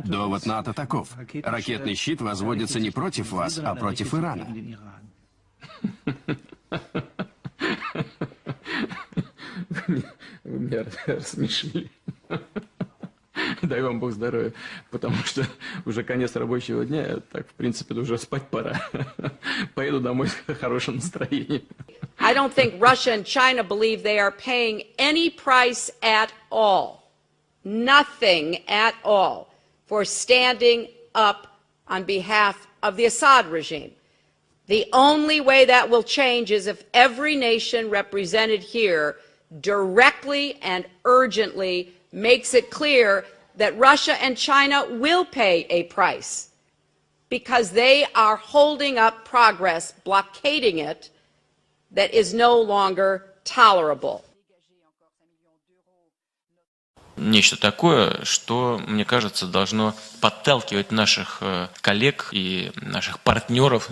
Довод НАТО таков. Ракетный щит возводится не против вас, а против Ирана. Вы меня рассмешили. Дай вам Бог здоровья, потому что уже конец рабочего дня, так, в принципе, уже спать пора. Поеду домой с хорошим настроением. I don't think Russia and China believe they are paying any price at all, nothing at all, for standing up on behalf of the Assad regime. The only way that will change is if every nation represented here directly and urgently makes it clear that Russia and China will pay a price because they are holding up progress, blockading it, that is no longer tolerable. Нечто такое, что, мне кажется, должно подталкивать наших коллег и наших партнеров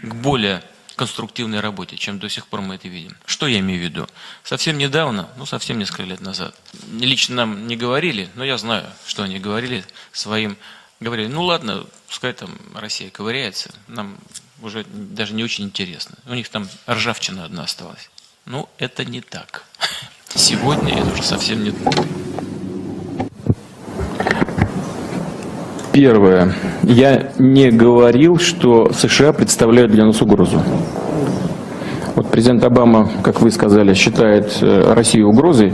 к более конструктивной работе, чем до сих пор мы это видим. Что я имею в виду? Совсем недавно, совсем несколько лет назад, лично нам не говорили, но я знаю, что они говорили своим, говорили, ну ладно, пускай там Россия ковыряется, нам уже даже не очень интересно. У них там ржавчина одна осталась. Ну, это не так. Сегодня это уже совсем не так. Первое. Я не говорил, что США представляют для нас угрозу. Вот президент Обама, как вы сказали, считает Россию угрозой.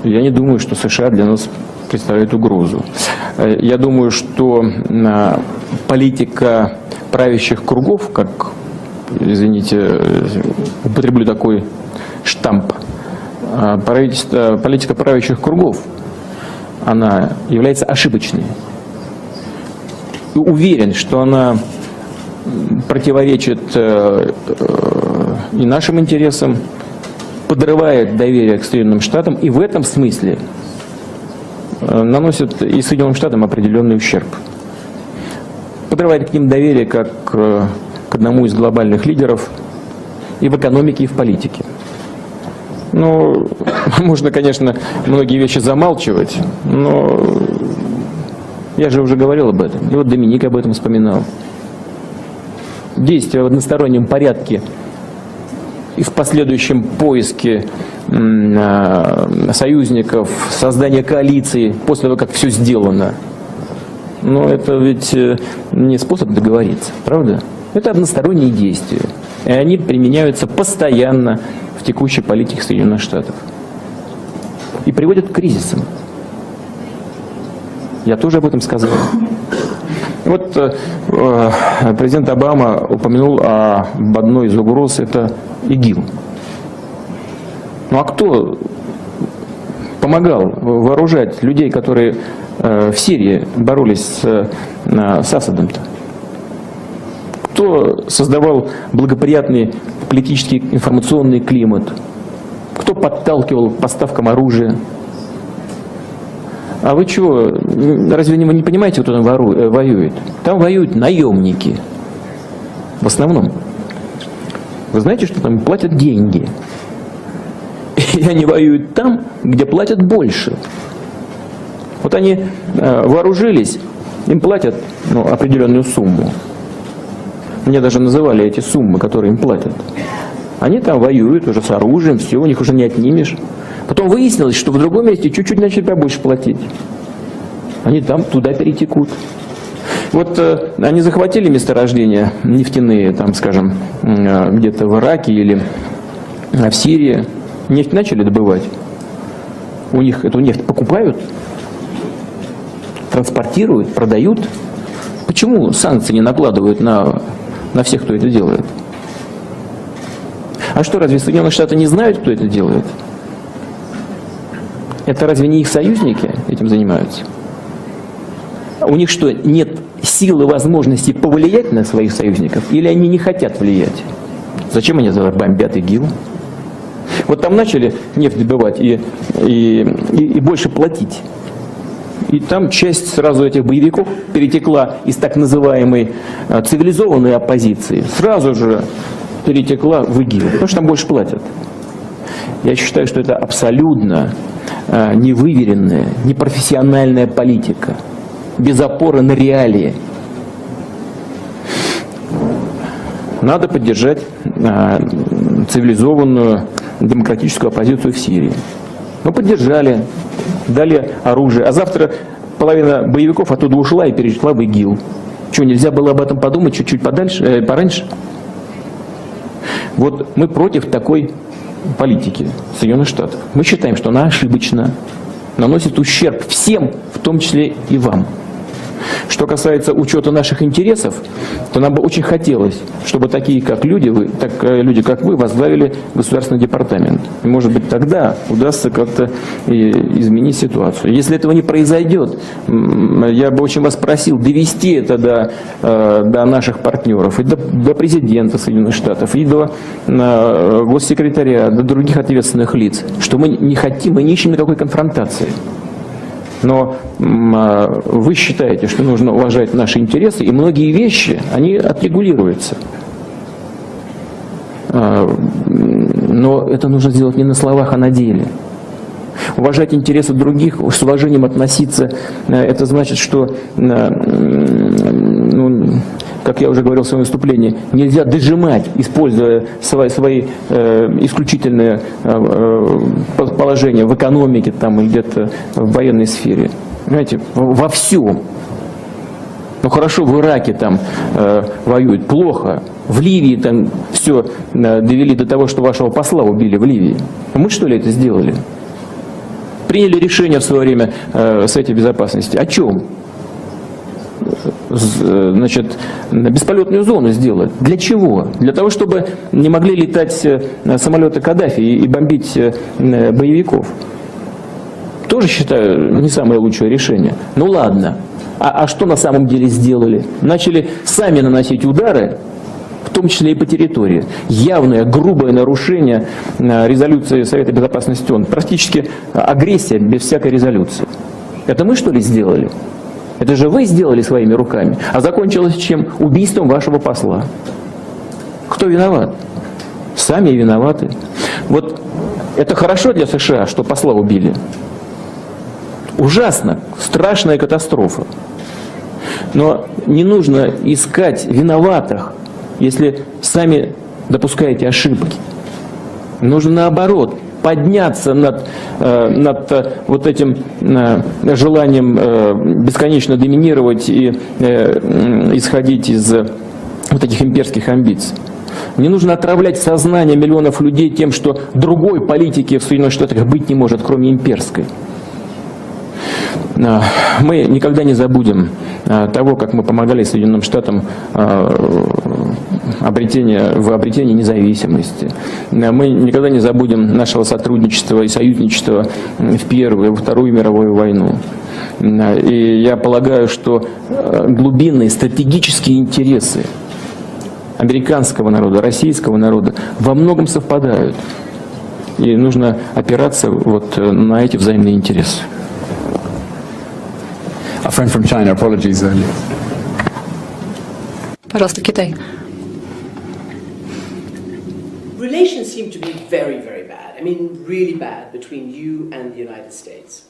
Я не думаю, что США для нас представляют угрозу. Я думаю, что политика правящих кругов, как, извините, употреблю такой штамп, политика правящих кругов, она является ошибочной. Уверен, что она противоречит и нашим интересам, подрывает доверие к Соединенным Штатам и в этом смысле наносит и Соединенным Штатам определенный ущерб. Подрывает к ним доверие как к одному из глобальных лидеров и в экономике, и в политике. Ну, можно, конечно, многие вещи замалчивать, но я же уже говорил об этом. И вот Доминик об этом вспоминал. Действия в одностороннем порядке и в последующем поиске союзников, создания коалиции после того, как все сделано. Но это ведь не способ договориться, правда? Это односторонние действия. И они применяются постоянно в текущей политике Соединенных Штатов. И приводят к кризисам. Я тоже об этом сказал. Вот президент Обама упомянул об одной из угроз, это ИГИЛ. Ну а кто помогал вооружать людей, которые в Сирии боролись с Асадом-то? Кто создавал благоприятный политический информационный климат? Кто подталкивал к поставкам оружия? А вы чего, разве вы не понимаете, кто там воюет? Там воюют наемники. В основном. Вы знаете, что там платят деньги? И они воюют там, где платят больше. Вот они вооружились, им платят определенную сумму. Мне даже называли эти суммы, которые им платят. Они там воюют уже с оружием, все, у них уже не отнимешь. Потом выяснилось, что в другом месте чуть-чуть начали побольше платить. Они там туда перетекут. Вот они захватили месторождения нефтяные, там, скажем, где-то в Ираке или в Сирии. Нефть начали добывать. У них эту нефть покупают, транспортируют, продают. Почему санкции не накладывают на всех, кто это делает? А что, разве Соединенные Штаты не знают, кто это делает? Это разве не их союзники этим занимаются? У них что, нет силы, возможности повлиять на своих союзников? Или они не хотят влиять? Зачем они бомбят ИГИЛ? Вот там начали нефть добывать и больше платить. И там часть сразу этих боевиков перетекла из так называемой цивилизованной оппозиции. Сразу же перетекла в ИГИЛ, потому что там больше платят. Я считаю, что это абсолютно невыверенная, непрофессиональная политика. без опоры на реалии. Надо поддержать цивилизованную демократическую оппозицию в Сирии. Мы поддержали, дали оружие, а завтра половина боевиков оттуда ушла и перешла в ИГИЛ. Что, нельзя было об этом подумать чуть-чуть пораньше? Вот мы против такой политики Соединенных Штатов. Мы считаем, что она ошибочна, наносит ущерб всем, в том числе и вам. Что касается учета наших интересов, то нам бы очень хотелось, чтобы такие люди, как вы, возглавили Государственный департамент. И, может быть, тогда удастся как-то изменить ситуацию. Если этого не произойдет, я бы очень вас просил довести это до наших партнеров, и до президента Соединенных Штатов, и до госсекретаря, до других ответственных лиц, что мы не хотим и не ищем никакой конфронтации. Но вы считаете, что нужно уважать наши интересы, и многие вещи, они отрегулируются. Но это нужно сделать не на словах, а на деле. Уважать интересы других, с уважением относиться, это значит, что, как я уже говорил в своем выступлении, нельзя дожимать, используя свои исключительные положения в экономике там, или где-то в военной сфере. Понимаете, во всем. Ну хорошо, в Ираке там воюют, плохо. В Ливии там все довели до того, что вашего посла убили в Ливии. Мы что ли это сделали? Приняли решение в свое время Совета Безопасности. О чем? Значит, бесполетную зону сделать. Для чего? Для того, чтобы не могли летать самолеты Каддафи и бомбить боевиков. Тоже считаю не самое лучшее решение. Ну ладно. А что на самом деле сделали? Начали сами наносить удары, в том числе и по территории. Явное, грубое нарушение резолюции Совета Безопасности ООН. Практически агрессия без всякой резолюции. Это мы что ли сделали? Это же вы сделали своими руками. А закончилось чем? Убийством вашего посла. Кто виноват? Сами виноваты. Вот это хорошо для США, что посла убили. Ужасно, страшная катастрофа. Но не нужно искать виноватых, если сами допускаете ошибки. Нужно наоборот подняться над вот этим желанием бесконечно доминировать и исходить из вот этих имперских амбиций. Не нужно отравлять сознание миллионов людей тем, что другой политики в Соединенных Штатах быть не может, кроме имперской. Мы никогда не забудем того, как мы помогали Соединенным Штатам в обретении независимости. Мы никогда не забудем нашего сотрудничества и союзничества в Первую и Вторую мировую войну. И я полагаю, что глубинные стратегические интересы американского народа, российского народа во многом совпадают. И нужно опираться вот на эти взаимные интересы. A friend from China, apologies. Пожалуйста, Китай. Relations seem to be very, very bad. I mean, really bad between you and the United States.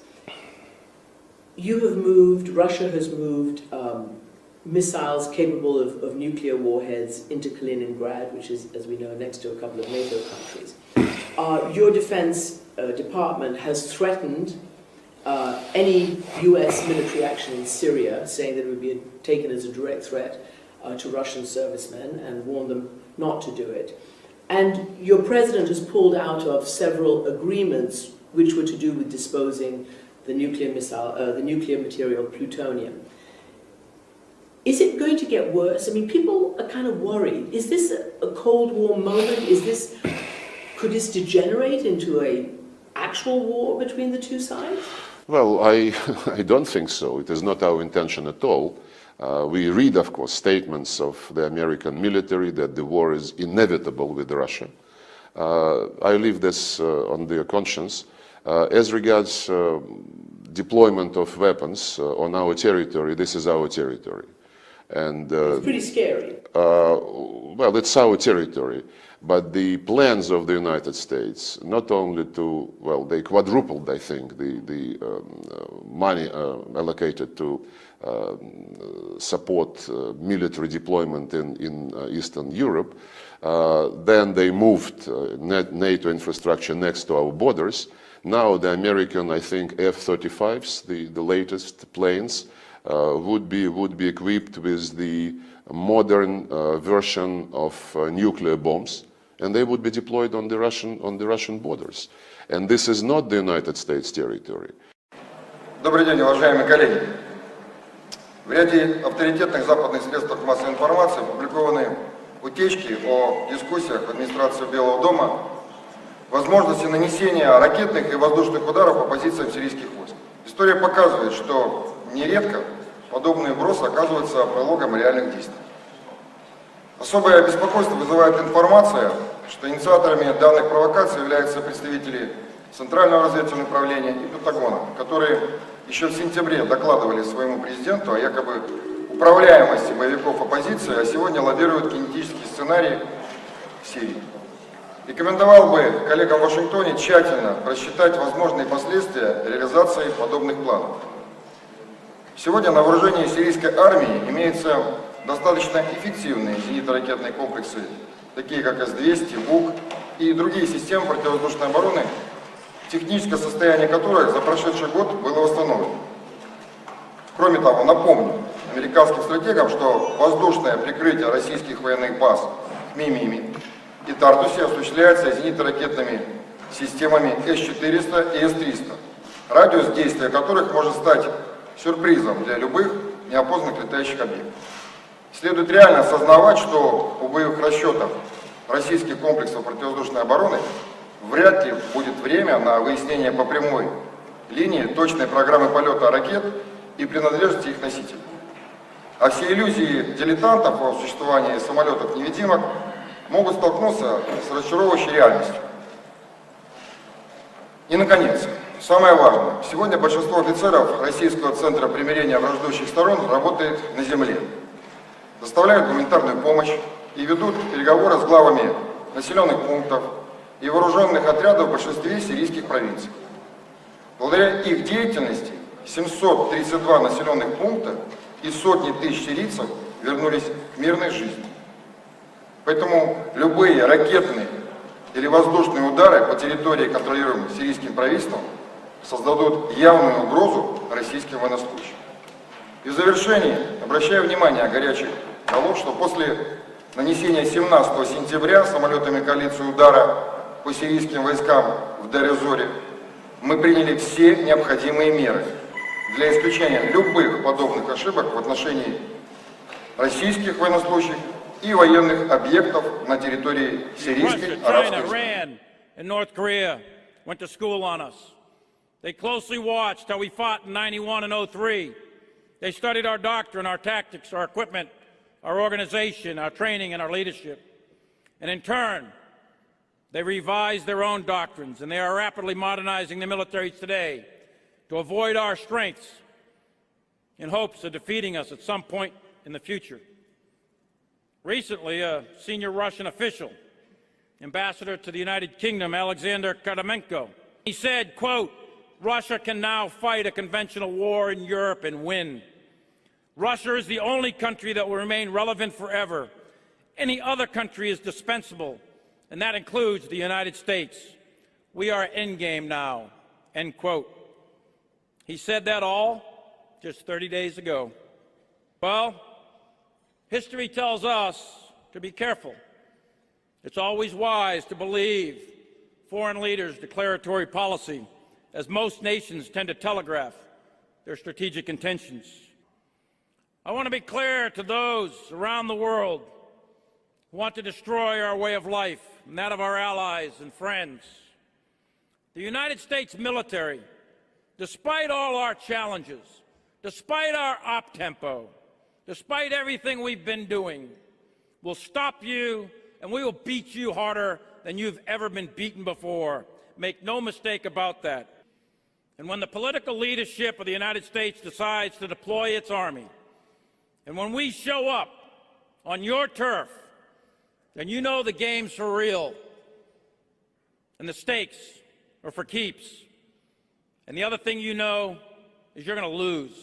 You have moved, Russia has moved missiles capable of nuclear warheads into Kaliningrad, which is, as we know, next to a couple of NATO countries. Your Defense Department has threatened any US military action in Syria, saying that it would be taken as a direct threat to Russian servicemen and warned them not to do it. And your president has pulled out of several agreements which were to do with disposing the nuclear material plutonium. Is it going to get worse? I mean, people are kind of worried. Is this a Cold War moment? Could this degenerate into an actual war between the two sides? Well, I don't think so. It is not our intention at all. We read, of course, statements of the American military that the war is inevitable with Russia. I leave this on their conscience. As regards deployment of weapons on our territory, this is our territory. And It's pretty scary. well, it's our territory. But the plans of the United States, not only to, well, they quadrupled, I think, the money allocated to support military deployment in Eastern Europe. Then they moved NATO infrastructure next to our borders. Now the American, I think, F-35s, the latest planes, would be equipped with the modern version of nuclear bombs, and they would be deployed on the Russian borders. And this is not the United States territory. Добрый день, уважаемые коллеги. В ряде авторитетных западных средств массовой информации опубликованы утечки о дискуссиях в администрации Белого дома возможности нанесения ракетных и воздушных ударов по позициям сирийских войск. История показывает, что нередко подобные вбросы оказываются прологом реальных действий. Особое беспокойство вызывает информация, что инициаторами данных провокаций являются представители Центрального разведывательного управления и Пентагона, которые еще в сентябре докладывали своему президенту о якобы управляемости боевиков оппозиции, а сегодня лоббируют кинетический сценарий в Сирии. Рекомендовал бы коллегам в Вашингтоне тщательно просчитать возможные последствия реализации подобных планов. Сегодня на вооружении сирийской армии имеются достаточно эффективные зенитно-ракетные комплексы, такие как С-200, БУК и другие системы противовоздушной обороны, техническое состояние которых за прошедший год было восстановлено. Кроме того, напомню американским стратегам, что воздушное прикрытие российских военных баз в Мимиме и Тартусе осуществляется зенитно-ракетными системами С-400 и С-300, радиус действия которых может стать сюрпризом для любых неопознанных летающих объектов. Следует реально осознавать, что у боевых расчетов российских комплексов противовоздушной обороны вряд ли будет время на выяснение по прямой линии точной программы полета ракет и принадлежности их носителей. А все иллюзии дилетантов о существовании самолетов-невидимок могут столкнуться с разочаровывающей реальностью. И, наконец, самое важное. Сегодня большинство офицеров Российского центра примирения враждующих сторон работает на земле, доставляют гуманитарную помощь и ведут переговоры с главами населенных пунктов и вооруженных отрядов в большинстве сирийских провинций. Благодаря их деятельности 732 населенных пункта и сотни тысяч сирийцев вернулись к мирной жизни. Поэтому любые ракетные или воздушные удары по территории, контролируемой сирийским правительством, создадут явную угрозу российским военнослужащим. И в завершении обращаю внимание горячих голов, что после нанесения 17 сентября самолетами коалиции удара по сирийским войскам в Дарь-Эз-Зоре мы приняли все необходимые меры для исключения любых подобных ошибок в отношении российских военнослужащих и военных объектов на территории сирийской арабской страны. They closely watched how we fought in 91 and 03. They studied our doctrine, our tactics, our equipment, our organization, our training, and our leadership. And in turn, they revised their own doctrines, and they are rapidly modernizing the militaries today to avoid our strengths in hopes of defeating us at some point in the future. Recently, a senior Russian official, ambassador to the United Kingdom, Alexander Karamenko, he said, quote, Russia can now fight a conventional war in Europe and win. Russia is the only country that will remain relevant forever. Any other country is dispensable, and that includes the United States. We are endgame now, end quote. He said that all just 30 days ago. Well, history tells us to be careful. It's always wise to believe foreign leaders' declaratory policy, as most nations tend to telegraph their strategic intentions. I want to be clear to those around the world who want to destroy our way of life and that of our allies and friends. The United States military, despite all our challenges, despite our op-tempo, despite everything we've been doing, will stop you and we will beat you harder than you've ever been beaten before. Make no mistake about that. And when the political leadership of the United States decides to deploy its army, And when we show up on your turf, then you know the game's for real. And the stakes are for keeps. And the other thing you know is you're going to lose.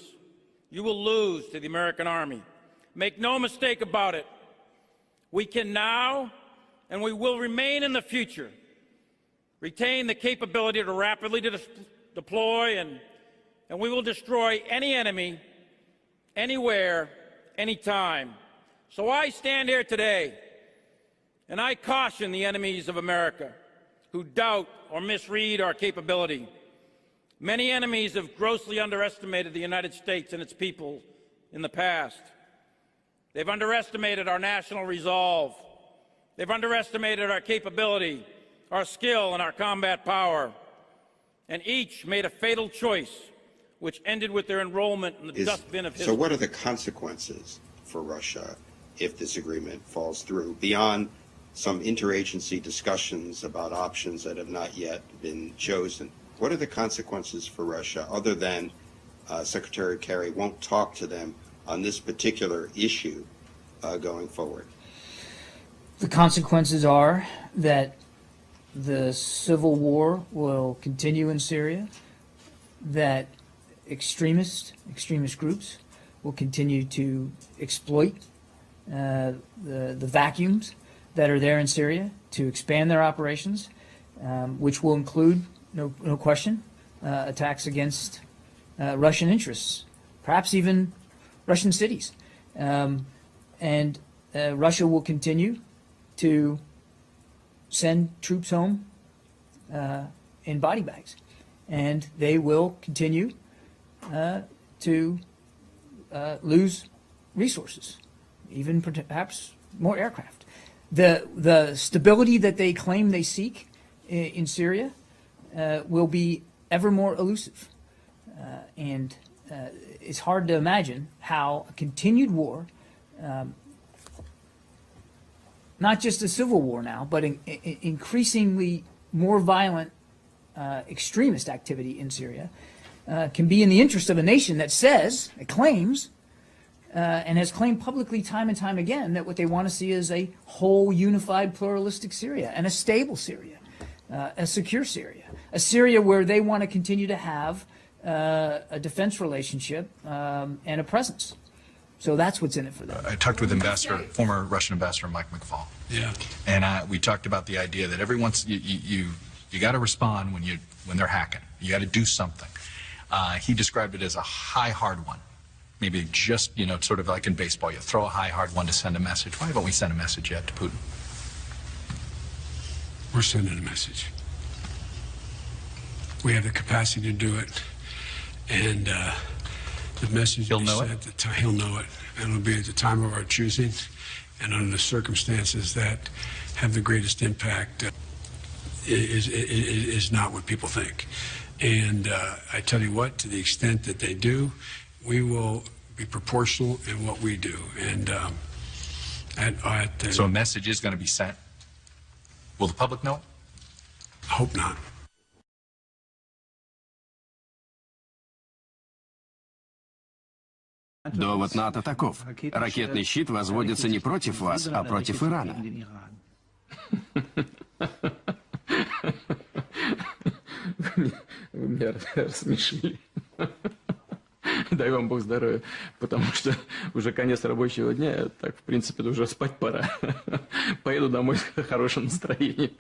You will lose to the American army. Make no mistake about it. We can now, and we will remain in the future, retain the capability to rapidly deploy, and we will destroy any enemy, anywhere, anytime. So I stand here today, and I caution the enemies of America who doubt or misread our capability. Many enemies have grossly underestimated the United States and its people in the past. They've underestimated our national resolve. They've underestimated our capability, our skill, and our combat power. And each made a fatal choice, which ended with their enrollment in the dustbin of history. So what are the consequences for Russia if this agreement falls through, beyond some interagency discussions about options that have not yet been chosen? What are the consequences for Russia, other than Secretary Kerry won't talk to them on this particular issue going forward? The consequences are that the civil war will continue in Syria, that extremist groups will continue to exploit the vacuums that are there in Syria to expand their operations, which will include, no question, attacks against Russian interests, perhaps even Russian cities. And Russia will continue to send troops home in body bags. And they will continue to lose resources, even perhaps more aircraft. The stability that they claim they seek in Syria will be ever more elusive. And it's hard to imagine how a continued war, not just a civil war now, but increasingly more violent extremist activity in Syria, can be in the interest of a nation that says, it claims, and has claimed publicly time and time again that what they want to see is a whole, unified, pluralistic Syria and a stable Syria, a secure Syria, a Syria where they want to continue to have a defense relationship and a presence. So that's what's in it for them. I talked with former Russian Ambassador Mike McFaul. Yeah. And we talked about the idea that every once you got to respond when they're hacking. You got to do something. He described it as a high, hard one. Maybe just, sort of like in baseball, you throw a high, hard one to send a message. Why haven't we sent a message yet to Putin? We're sending a message. We have the capacity to do it. And the message he'll know it. He'll know it. And it'll be at the time of our choosing and under the circumstances that have the greatest impact. Is not what people think. And I tell you what, to the extent that they do, we will be proportional in what we do. And so a message is going to be sent. Will the public know it? Hope not. Довод НАТО таков. Ракетный щит возводится не против вас, а против Ирана. Вы меня рассмешили. Дай вам Бог здоровья, потому что уже конец рабочего дня, так, в принципе, уже спать пора. Поеду домой с хорошим настроением.